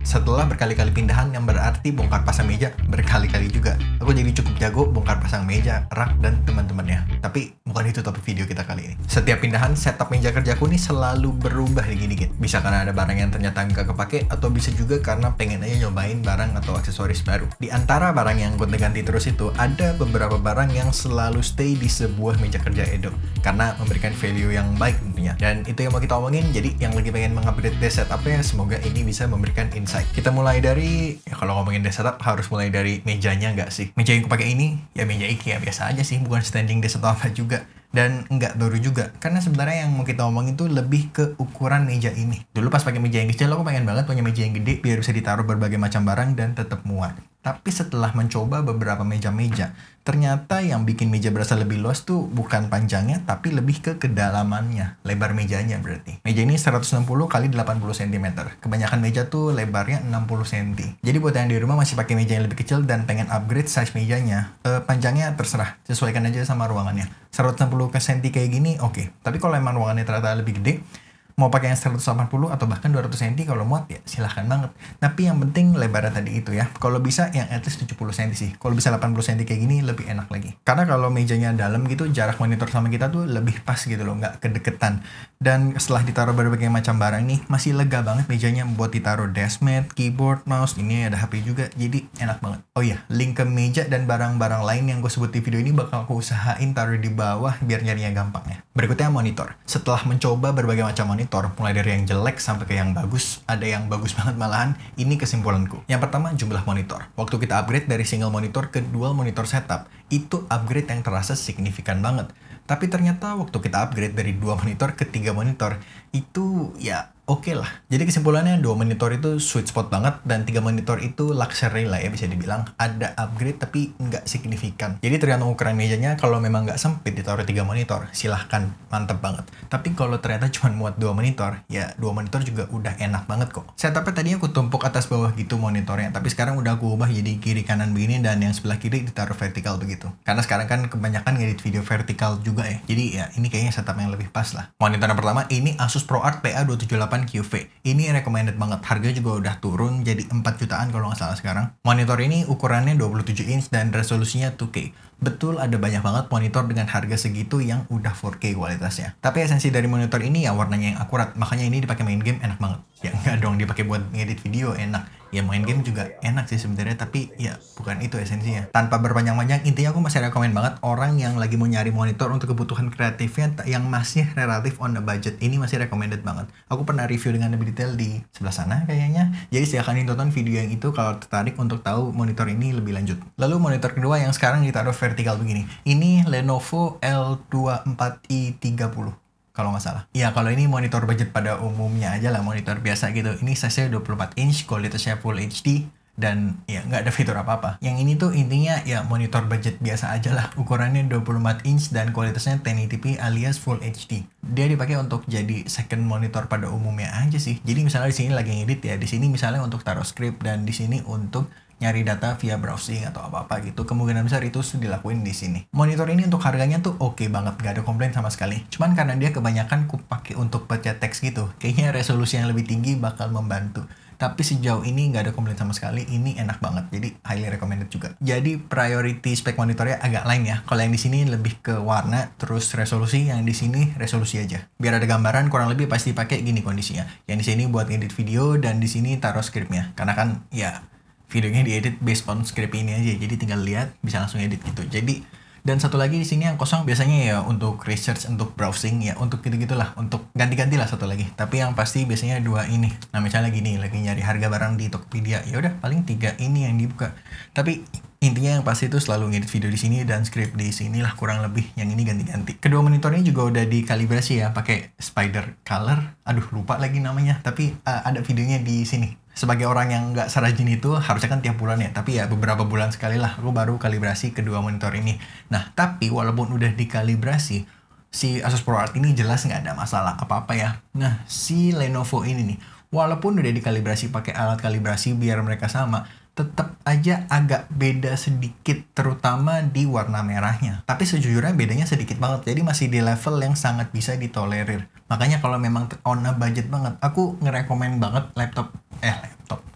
Setelah berkali-kali pindahan yang berarti bongkar pasang meja berkali-kali juga. Aku jadi cukup jago bongkar pasang meja, rak, dan teman-temannya. Tapi bukan itu topik video kita kali ini. Setiap pindahan setup meja kerjaku nih selalu berubah dikit-dikit. Bisa karena ada barang yang ternyata nggak kepake, atau bisa juga karena pengen aja nyobain barang atau aksesoris baru. Di antara barang yang gue ganti terus itu, ada beberapa barang yang selalu stay di sebuah meja kerja Edo. Karena memberikan value yang baik tentunya. Dan itu yang mau kita omongin, jadi yang lagi pengen mengupgrade desk setupnya, semoga ini bisa memberikan insight. Kita mulai dari, ya kalau ngomongin desk setup harus mulai dari mejanya nggak sih? Meja yang kupakai ini, ya meja IKEA biasa aja sih, bukan standing desk atau apa juga. Dan nggak baru juga, karena sebenarnya yang mau kita omongin tuh lebih ke ukuran meja ini. Dulu pas pakai meja yang kecil, aku pengen banget punya meja yang gede biar bisa ditaruh berbagai macam barang dan tetap muat. Tapi setelah mencoba beberapa meja-meja, ternyata yang bikin meja berasa lebih luas tuh bukan panjangnya, tapi lebih ke kedalamannya, lebar mejanya berarti. Meja ini 160 x 80 cm. Kebanyakan meja tuh lebarnya 60 cm. Jadi buat yang di rumah masih pakai meja yang lebih kecil dan pengen upgrade size mejanya, panjangnya terserah, sesuaikan aja sama ruangannya. 160 cm kayak gini, oke. Tapi kalau emang ruangannya ternyata lebih gede, mau pakai yang 180 atau bahkan 200 cm kalau muat ya silahkan banget. Tapi yang penting lebarnya tadi itu ya. Kalau bisa yang at least 70 cm sih. Kalau bisa 80 cm kayak gini lebih enak lagi. Karena kalau mejanya dalam gitu, jarak monitor sama kita tuh lebih pas gitu loh, nggak kedeketan. Dan setelah ditaruh berbagai macam barang nih, masih lega banget mejanya buat ditaruh deskmat, keyboard, mouse. Ini ada HP juga, jadi enak banget. Oh iya, link ke meja dan barang-barang lain yang gue sebut di video ini bakal aku usahain taruh di bawah biar nyarinya gampang ya. Berikutnya monitor. Setelah mencoba berbagai macam monitor, mulai dari yang jelek sampai ke yang bagus, ada yang bagus banget malahan, ini kesimpulanku. Yang pertama, jumlah monitor. Waktu kita upgrade dari single monitor ke dual monitor setup, itu upgrade yang terasa signifikan banget. Tapi ternyata waktu kita upgrade dari 2 monitor ke 3 monitor, itu ya oke lah. Jadi kesimpulannya 2 monitor itu sweet spot banget, dan 3 monitor itu luxury lah ya, bisa dibilang. Ada upgrade tapi nggak signifikan. Jadi tergantung ukuran mejanya, kalau memang nggak sempit ditaruh 3 monitor, silahkan, mantep banget. Tapi kalau ternyata cuma muat 2 monitor, ya 2 monitor juga udah enak banget kok. Setupnya tadinya aku tumpuk atas bawah gitu monitornya, tapi sekarang udah aku ubah jadi kiri kanan begini, dan yang sebelah kiri ditaruh vertikal begitu. Karena sekarang kan kebanyakan ngedit video vertikal juga ya, jadi ya ini kayaknya setup yang lebih pas lah. Monitor yang pertama ini Asus ProArt PA278 QV. Ini recommended banget. Harganya juga udah turun jadi 4 jutaan kalau nggak salah sekarang. Monitor ini ukurannya 27 inch dan resolusinya 2K. Betul, ada banyak banget monitor dengan harga segitu yang udah 4K kualitasnya. Tapi esensi dari monitor ini ya warnanya yang akurat. Makanya ini dipakai main game enak banget. Ya nggak dong dipakai buat ngedit video enak. Ya main game juga enak sih sebenarnya, tapi ya bukan itu esensinya. Tanpa berpanjang-panjang, intinya aku masih rekomen banget orang yang lagi mau nyari monitor untuk kebutuhan kreatifnya yang masih relatif on the budget. Ini masih recommended banget. Aku pernah review dengan lebih detail di sebelah sana kayaknya. Jadi silahkan tonton video yang itu kalau tertarik untuk tahu monitor ini lebih lanjut. Lalu monitor kedua yang sekarang ditaruh vertikal begini. Ini Lenovo L24i30. Kalau nggak salah. Ya kalau ini monitor budget pada umumnya aja lah, monitor biasa gitu. Ini size-nya 24 inch, kualitasnya Full HD, dan ya nggak ada fitur apa-apa. Yang ini tuh intinya ya monitor budget biasa aja lah. Ukurannya 24 inch dan kualitasnya 1080p alias Full HD. Dia dipakai untuk jadi second monitor pada umumnya aja sih. Jadi misalnya di sini lagi ngedit ya, di sini misalnya untuk taruh script, dan di sini untuk nyari data via browsing atau apa-apa gitu. Kemungkinan besar itu dilakuin di sini. Monitor ini untuk harganya tuh oke banget, gak ada komplain sama sekali. Cuman karena dia kebanyakan kupakai untuk baca teks gitu, kayaknya resolusi yang lebih tinggi bakal membantu. Tapi sejauh ini nggak ada komplain sama sekali, ini enak banget, jadi highly recommended juga. Jadi priority spek monitornya agak lain ya. Kalau yang di sini lebih ke warna, terus resolusi, yang di sini resolusi aja. Biar ada gambaran kurang lebih pasti pakai gini kondisinya. Yang di sini buat ngedit video, dan di sini taruh scriptnya. Karena kan ya videonya diedit based on script ini aja, jadi tinggal lihat bisa langsung edit gitu. Jadi, dan satu lagi di sini yang kosong biasanya ya untuk research, untuk browsing ya, untuk gitu-gitulah, untuk ganti-ganti lah satu lagi. Tapi yang pasti biasanya 2 ini. Nah misalnya gini, lagi nyari harga barang di Tokopedia, ya udah paling 3 ini yang dibuka. Tapi intinya yang pasti itu selalu ngedit video di sini dan script di sini lah kurang lebih. Yang ini ganti-ganti. Kedua monitornya juga udah dikalibrasi ya, pakai spider color. Aduh lupa lagi namanya, tapi ada videonya di sini. Sebagai orang yang nggak serajin itu, harusnya kan tiap bulan ya. Tapi ya beberapa bulan sekali lah aku baru kalibrasi kedua monitor ini. Nah tapi walaupun udah dikalibrasi, si Asus ProArt ini jelas nggak ada masalah apa-apa ya. Nah si Lenovo ini nih, walaupun udah dikalibrasi pakai alat kalibrasi biar mereka sama, tetap aja agak beda sedikit, terutama di warna merahnya. Tapi sejujurnya bedanya sedikit banget, jadi masih di level yang sangat bisa ditolerir. Makanya kalau memang on a budget banget, aku ngerekomen banget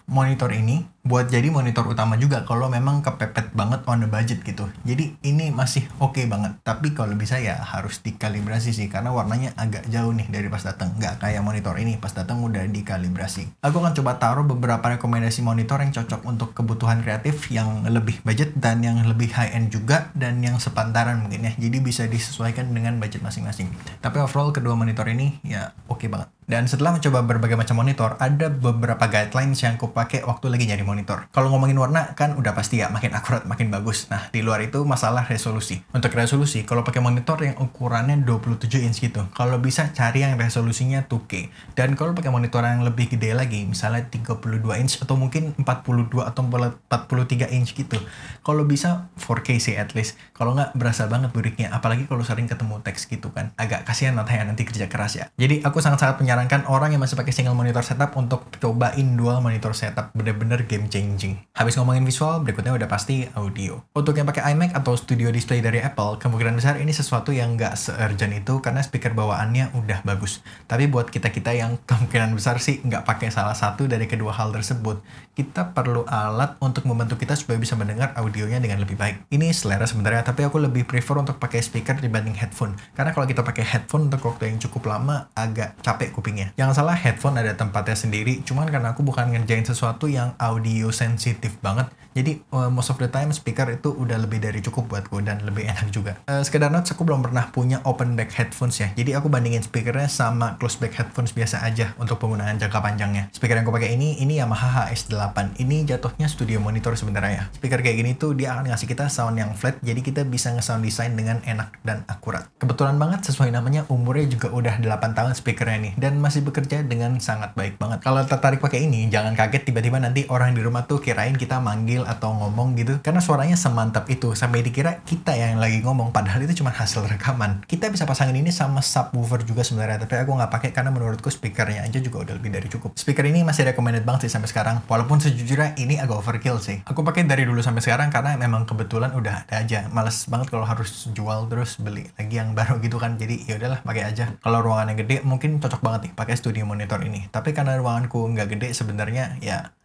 monitor ini buat jadi monitor utama juga kalau memang kepepet banget on the budget gitu. Jadi ini masih oke banget. Tapi kalau bisa ya harus dikalibrasi sih, karena warnanya agak jauh nih dari pas datang. Nggak kayak monitor ini, pas datang udah dikalibrasi. Aku akan coba taruh beberapa rekomendasi monitor yang cocok untuk kebutuhan kreatif yang lebih budget dan yang lebih high end juga, dan yang sepantaran mungkin ya. Jadi bisa disesuaikan dengan budget masing-masing. Tapi overall kedua monitor ini ya oke banget. Dan setelah mencoba berbagai macam monitor, ada beberapa guidelines yang aku pakai waktu lagi nyari monitor. Kalau ngomongin warna, kan udah pasti ya, makin akurat, makin bagus. Nah, di luar itu masalah resolusi. Untuk resolusi, kalau pakai monitor yang ukurannya 27 inch gitu, kalau bisa cari yang resolusinya 2K. Dan kalau pakai monitor yang lebih gede lagi, misalnya 32 inch atau mungkin 42 atau 43 inch gitu, kalau bisa 4K sih at least. Kalau nggak, berasa banget buriknya. Apalagi kalau sering ketemu teks gitu kan. Agak kasihan matanya nanti kerja keras ya. Jadi aku sangat-sangat menyarankan orang yang masih pakai single monitor setup untuk cobain dual monitor setup. Bener-bener game changing. Habis ngomongin visual, berikutnya udah pasti audio. Untuk yang pakai iMac atau Studio Display dari Apple, kemungkinan besar ini sesuatu yang nggak se-urgent itu karena speaker bawaannya udah bagus. Tapi buat kita-kita yang kemungkinan besar sih nggak pakai salah satu dari kedua hal tersebut, kita perlu alat untuk membantu kita supaya bisa mendengar audionya dengan lebih baik. Ini selera sebenarnya, tapi aku lebih prefer untuk pakai speaker dibanding headphone. Karena kalau kita pakai headphone untuk waktu yang cukup lama, agak capek kupingnya. Jangan salah, headphone ada tempatnya sendiri, cuman karena aku bukan ngerjain sesuatu yang audio sensitif banget, jadi most of the time speaker itu udah lebih dari cukup buatku dan lebih enak juga. Sekedar notes, aku belum pernah punya open back headphones ya, jadi aku bandingin speakernya sama close back headphones biasa aja untuk penggunaan jangka panjangnya. Speaker yang aku pakai ini Yamaha HS8. Ini jatuhnya studio monitor sebenarnya ya. Speaker kayak gini tuh dia akan ngasih kita sound yang flat, jadi kita bisa nge-sound design dengan enak dan akurat. Kebetulan banget sesuai namanya, umurnya juga udah 8 tahun speakernya nih, dan masih bekerja dengan sangat baik banget. Kalau tertarik pakai ini, jangan kaget tiba-tiba nanti orang di rumah tuh kirain kita manggil atau ngomong gitu, karena suaranya semantap itu sampai dikira kita yang lagi ngomong, padahal itu cuma hasil rekaman. Kita bisa pasangin ini sama subwoofer juga sebenarnya, tapi aku nggak pakai karena menurutku speakernya aja juga udah lebih dari cukup. Speaker ini masih recommended banget sih sampai sekarang, walaupun sejujurnya ini agak overkill sih. Aku pakai dari dulu sampai sekarang karena memang kebetulan udah ada aja. Males banget kalau harus jual terus beli lagi yang baru gitu kan, jadi ya udahlah pakai aja. Kalau ruangannya gede mungkin cocok banget nih pakai studio monitor ini, tapi karena ruanganku nggak gede sebenarnya ya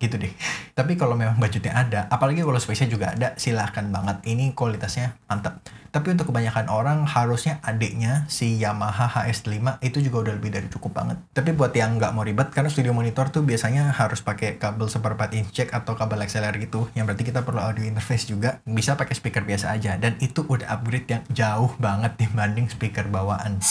gitu deh. Tapi kalau memang budgetnya ada, apalagi kalau space-nya juga ada, silahkan banget. Ini kualitasnya mantap. Tapi untuk kebanyakan orang, harusnya adiknya si Yamaha HS5 itu juga udah lebih dari cukup banget. Tapi buat yang nggak mau ribet, karena studio monitor tuh biasanya harus pakai kabel 1/4 inch jack atau kabel XLR gitu, yang berarti kita perlu audio interface juga, bisa pakai speaker biasa aja. Dan itu udah upgrade yang jauh banget dibanding speaker bawaan.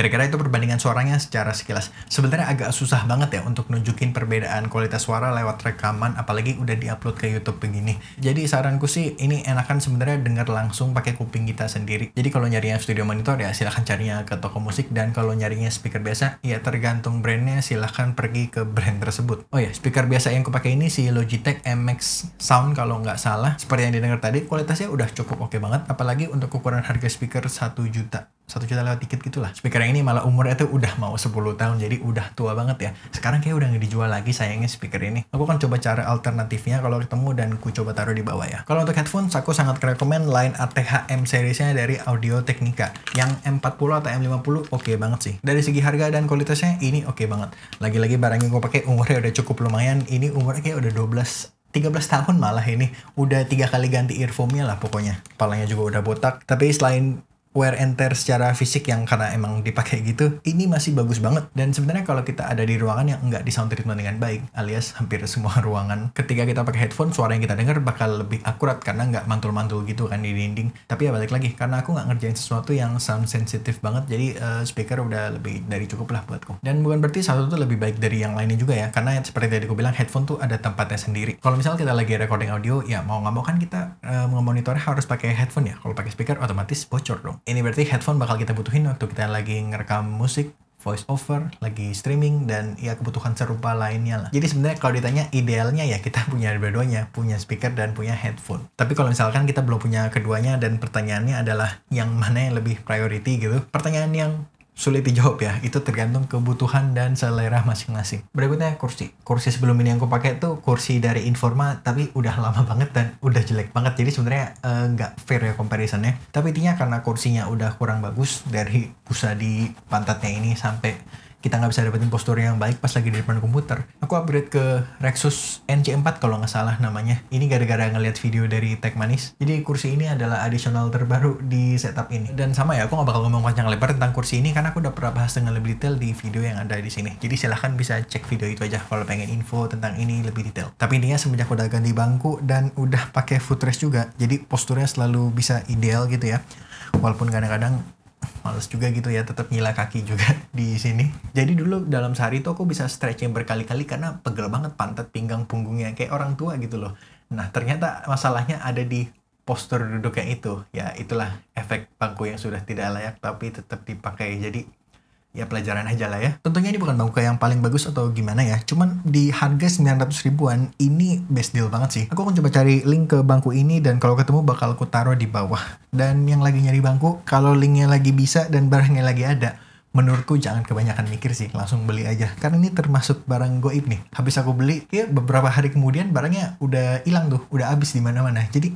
Kira-kira itu perbandingan suaranya secara sekilas. Sebenarnya agak susah banget ya untuk nunjukin perbedaan kualitas suara lewat rekaman, apalagi udah diupload ke YouTube begini. Jadi saranku sih ini enakan sebenarnya denger langsung pakai kuping kita sendiri. Jadi kalau nyarinya studio monitor ya silahkan carinya ke toko musik, dan kalau nyarinya speaker biasa ya tergantung brandnya, silahkan pergi ke brand tersebut. Oh ya, speaker biasa yang kupakai ini si Logitech MX Sound kalau nggak salah. Seperti yang didengar tadi, kualitasnya udah cukup oke banget, apalagi untuk ukuran harga speaker 1 juta. 1 juta lewat dikit gitulah. Speaker yang ini malah umurnya tuh udah mau 10 tahun, jadi udah tua banget ya. Sekarang kayak udah nggak dijual lagi sayangnya speaker ini. Aku akan coba cara alternatifnya kalau ketemu dan ku coba taruh di bawah ya. Kalau untuk headphones, aku sangat rekomen line ATH M seriesnya dari Audio Technica. Yang M40 atau M50 oke banget sih. Dari segi harga dan kualitasnya ini oke banget. Lagi-lagi barang yang gue pakai umurnya udah cukup lumayan. Ini umurnya kayak udah 13 tahun malah ini. Udah 3 kali ganti earphone-nya lah pokoknya. Kepalanya juga udah botak. Tapi selain wear and tear secara fisik yang karena emang dipakai gitu, ini masih bagus banget. Dan sebenarnya kalau kita ada di ruangan yang enggak di sound treatment dengan baik, alias hampir semua ruangan, ketika kita pakai headphone, suara yang kita dengar bakal lebih akurat karena nggak mantul-mantul gitu kan di dinding. Tapi ya balik lagi, karena aku nggak ngerjain sesuatu yang sound sensitif banget, jadi speaker udah lebih dari cukup lah buatku. Dan bukan berarti satu tuh lebih baik dari yang lainnya juga ya, karena seperti tadi aku bilang, headphone tuh ada tempatnya sendiri. Kalau misalnya kita lagi recording audio, ya mau nggak mau kan kita monitornya harus pakai headphone ya. Kalau pakai speaker otomatis bocor dong. Ini berarti headphone bakal kita butuhin waktu kita lagi ngerekam musik, voice over, lagi streaming, dan ya kebutuhan serupa lainnya lah. Jadi sebenarnya kalau ditanya idealnya ya kita punya dua-duanya, punya speaker dan punya headphone. Tapi kalau misalkan kita belum punya keduanya dan pertanyaannya adalah yang mana yang lebih priority gitu, pertanyaan yang sulit dijawab ya, itu tergantung kebutuhan dan selera masing-masing. Berikutnya kursi. Kursi sebelum ini yang aku pakai tuh kursi dari Informa, tapi udah lama banget dan udah jelek banget. Jadi sebenarnya nggak fair ya comparisonnya. Tapi intinya karena kursinya udah kurang bagus, dari busa di pantatnya ini sampai kita nggak bisa dapetin postur yang baik pas lagi di depan komputer. Aku upgrade ke Rexus NC4 kalau nggak salah namanya. Ini gara-gara ngeliat video dari Tech Manis. Jadi kursi ini adalah additional terbaru di setup ini. Dan sama ya, aku nggak bakal ngomong panjang lebar tentang kursi ini karena aku udah pernah bahas dengan lebih detail di video yang ada di sini. Jadi silahkan bisa cek video itu aja kalau pengen info tentang ini lebih detail. Tapi intinya semenjak udah ganti bangku dan udah pakai footrest juga, jadi posturnya selalu bisa ideal gitu ya. Walaupun kadang-kadang males juga gitu ya, tetap nyila kaki juga di sini. Jadi dulu dalam sehari tuh aku bisa stretching berkali-kali karena pegel banget pantat, pinggang, punggungnya kayak orang tua gitu loh. Nah ternyata masalahnya ada di postur duduknya itu. Ya itulah efek bangku yang sudah tidak layak tapi tetap dipakai. Jadi ya pelajaran aja lah ya. Tentunya ini bukan bangku yang paling bagus atau gimana ya. Cuman di harga 900 ribuan ini best deal banget sih. Aku akan coba cari link ke bangku ini dan kalau ketemu bakal aku taruh di bawah. Dan yang lagi nyari bangku, kalau linknya lagi bisa dan barangnya lagi ada, menurutku jangan kebanyakan mikir sih, langsung beli aja. Karena ini termasuk barang goib nih. Habis aku beli, ya beberapa hari kemudian barangnya udah hilang tuh, udah habis di mana-mana. Jadi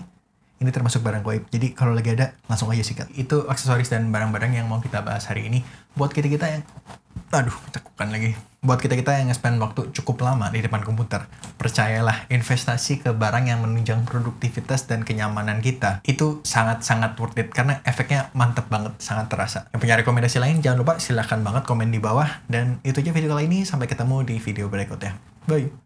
ini termasuk barang goib. Jadi kalau lagi ada, langsung aja sikat. Itu aksesoris dan barang-barang yang mau kita bahas hari ini. Buat kita-kita yang... Aduh, cekukan lagi. Buat kita-kita yang nge-spend waktu cukup lama di depan komputer, percayalah, investasi ke barang yang menunjang produktivitas dan kenyamanan kita, itu sangat-sangat worth it. Karena efeknya mantep banget, sangat terasa. Yang punya rekomendasi lain, jangan lupa silahkan banget komen di bawah. Dan itu aja video kali ini. Sampai ketemu di video berikutnya. Bye!